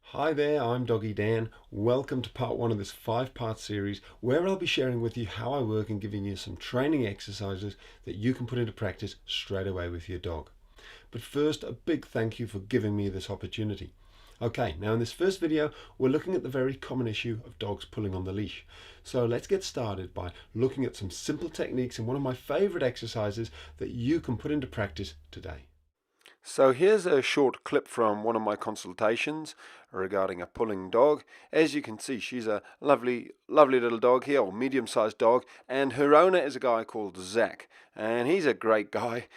Hi there, I'm Doggy Dan. Welcome to part one of this 5-part series where I'll be sharing with you how I work and giving you some training exercises that you can put into practice straight away with your dog. But first, a big thank you for giving me this opportunity. Okay, now in this first video, we're looking at the very common issue of dogs pulling on the leash. So let's get started by looking at some simple techniques and one of my favorite exercises that you can put into practice today. So here's a short clip from one of my consultations regarding a pulling dog. As you can see, she's a lovely little dog here, or medium-sized dog, and her owner is a guy called Zach, and he's a great guy.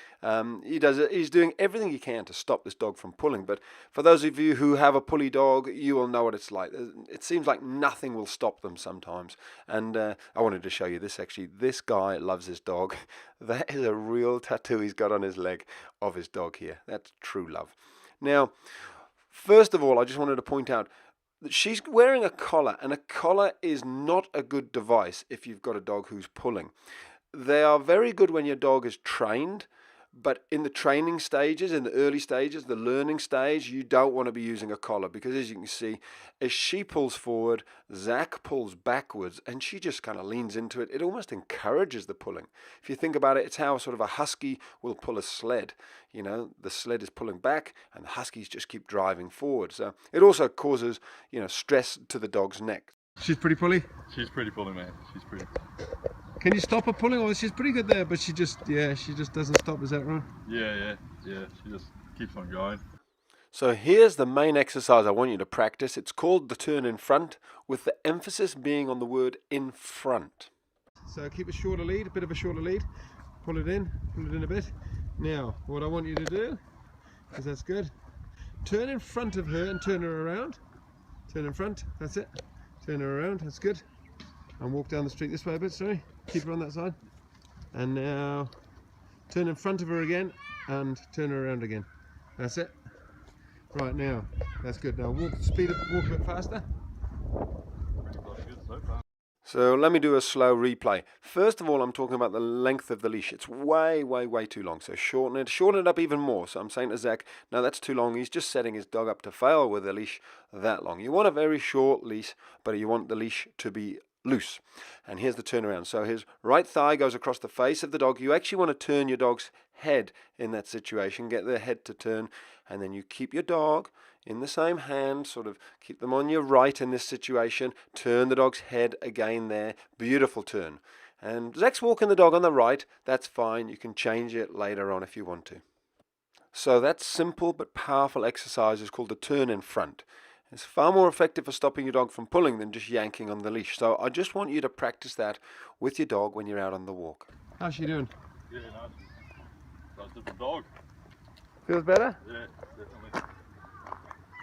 He's doing everything he can to stop this dog from pulling, but for those of you who have a pulley dog, you will know what it's like. It seems like nothing will stop them sometimes, and I wanted to show you this actually. This guy loves his dog. That is a real tattoo he's got on his leg of his dog here. That's true love. Now, first of all, I just wanted to point out that she's wearing a collar, and a collar is not a good device if you've got a dog who's pulling. They are very good when your dog is trained, but in the training stages, in the early stages, the learning stage, you don't want to be using a collar because, as you can see, as she pulls forward, Zach pulls backwards, and she just kind of leans into it. It almost encourages the pulling. If you think about it, it's how sort of a husky will pull a sled. You know, the sled is pulling back, and the huskies just keep driving forward. So it also causes, stress to the dog's neck. She's pretty pully? She's pretty pulling, man. She's pretty. Can you stop her pulling? Or she's pretty good there, but she just doesn't stop. Is that right? Yeah. She just keeps on going. So here's the main exercise I want you to practice. It's called the turn in front, with the emphasis being on the word in front. So keep a shorter lead, a bit of a shorter lead. Pull it in a bit. Now, what I want you to do, because that's good, turn in front of her and turn her around. Turn in front, that's it. Turn her around, that's good. And walk down the street this way a bit, sorry. Keep her on that side. And now turn in front of her again and turn her around again. That's it. Right, now that's good. Now walk a bit faster. So let me do a slow replay. First of all, I'm talking about the length of the leash. It's way too long. So shorten it up even more. So I'm saying to Zach, no, that's too long. He's just setting his dog up to fail with a leash that long. You want a very short leash, but you want the leash to be loose. And here's the turnaround. So his right thigh goes across the face of the dog. You actually want to turn your dog's head in that situation, get their head to turn, and then you keep your dog in the same hand, sort of keep them on your right in this situation, turn the dog's head again there, beautiful turn. And Zach's walking the dog on the right, that's fine, you can change it later on if you want to. So that simple but powerful exercise is called the turn in front. It's far more effective for stopping your dog from pulling than just yanking on the leash. So I just want you to practice that with your dog when you're out on the walk. How's she doing? Yeah, nice. That's a different dog. Feels better? Yeah, definitely.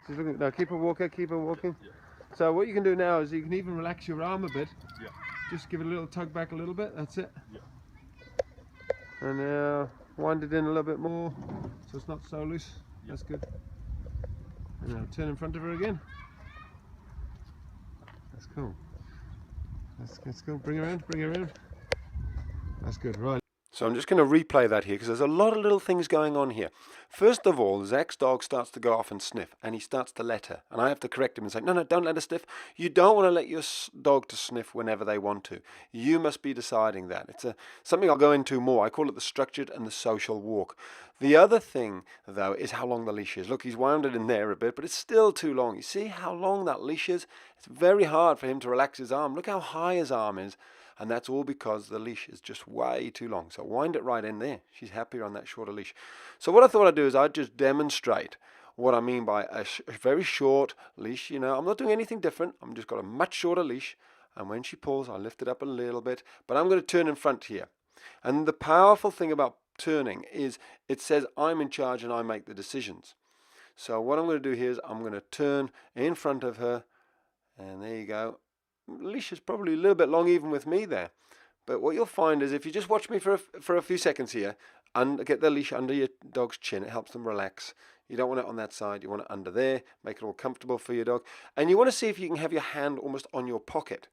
She's looking, no, keep her walking. Yeah. So what you can do now is you can even relax your arm a bit. Yeah. Just give it a little tug back a little bit, that's it. Yeah. And now wind it in a little bit more so it's not so loose. Yeah. That's good. And now turn in front of her again. That's cool. That's cool. Bring her around. That's good, right. So I'm just going to replay that here because there's a lot of little things going on here. First of all, Zach's dog starts to go off and sniff, and he starts to let her. And I have to correct him and say, no, don't let her sniff. You don't want to let your dog to sniff whenever they want to. You must be deciding that. It's something I'll go into more. I call it the structured and the social walk. The other thing, though, is how long the leash is. Look, he's wound it in there a bit, but it's still too long. You see how long that leash is? It's very hard for him to relax his arm. Look how high his arm is. And that's all because the leash is just way too long. So wind it right in there. She's happier on that shorter leash. So what I thought I'd do is I'd just demonstrate what I mean by a very short leash. You know, I'm not doing anything different. I'm just got a much shorter leash. And when she pulls, I lift it up a little bit. But I'm going to turn in front here. And the powerful thing about turning is it says I'm in charge and I make the decisions. So what I'm going to do here is I'm going to turn in front of her. And there you go. Leash is probably a little bit long even with me there, but what you'll find is if you just watch me for a few seconds here and get the leash under your dog's chin, it helps them relax. You don't want it on that side, you want it under there, make it all comfortable for your dog, and you want to see if you can have your hand almost on your pocket.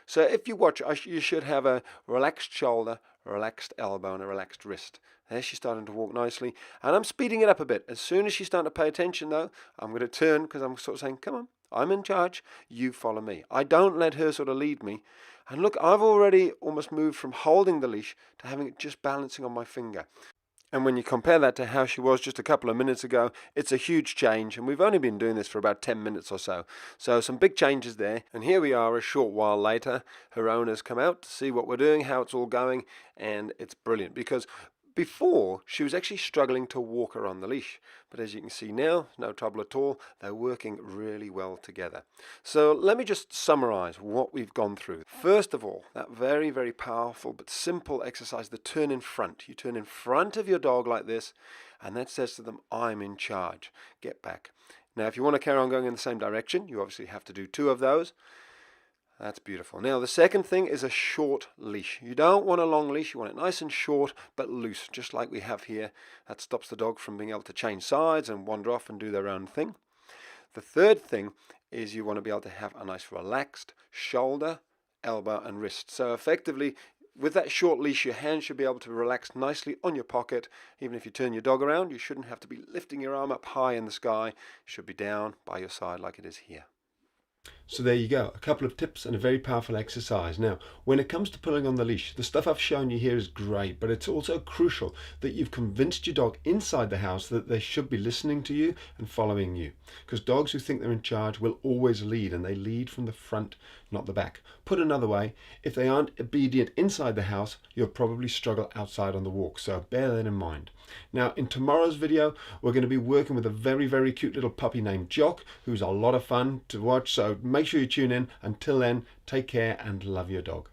So if you watch, you should have a relaxed shoulder, a relaxed elbow, and a relaxed wrist. There, she's starting to walk nicely, and I'm speeding it up a bit. As soon as she's starting to pay attention though, I'm going to turn because I'm sort of saying, come on, I'm in charge, you follow me. I don't let her sort of lead me. And look, I've already almost moved from holding the leash to having it just balancing on my finger. And when you compare that to how she was just a couple of minutes ago, it's a huge change. And we've only been doing this for about 10 minutes or so. So some big changes there. And here we are a short while later. Her owner's come out to see what we're doing, how it's all going. And it's brilliant because before, she was actually struggling to walk her on the leash, but as you can see now, no trouble at all. They're working really well together. So let me just summarize what we've gone through. First of all, that very, very powerful but simple exercise, the turn in front. You turn in front of your dog like this, and that says to them, I'm in charge. Get back. Now, if you want to carry on going in the same direction, you obviously have to do 2 of those. That's beautiful. Now, the second thing is a short leash. You don't want a long leash. You want it nice and short, but loose, just like we have here. That stops the dog from being able to change sides and wander off and do their own thing. The third thing is you want to be able to have a nice relaxed shoulder, elbow, and wrist. So effectively, with that short leash, your hand should be able to relax nicely on your pocket. Even if you turn your dog around, you shouldn't have to be lifting your arm up high in the sky. It should be down by your side like it is here. So there you go, a couple of tips and a very powerful exercise. Now, when it comes to pulling on the leash, the stuff I've shown you here is great, but it's also crucial that you've convinced your dog inside the house that they should be listening to you and following you. Because dogs who think they're in charge will always lead, and they lead from the front, not the back. Put another way, if they aren't obedient inside the house, you'll probably struggle outside on the walk, so bear that in mind. Now, in tomorrow's video, we're going to be working with a very, very cute little puppy named Jock, who's a lot of fun to watch, so make sure you tune in. Until then, take care and love your dog.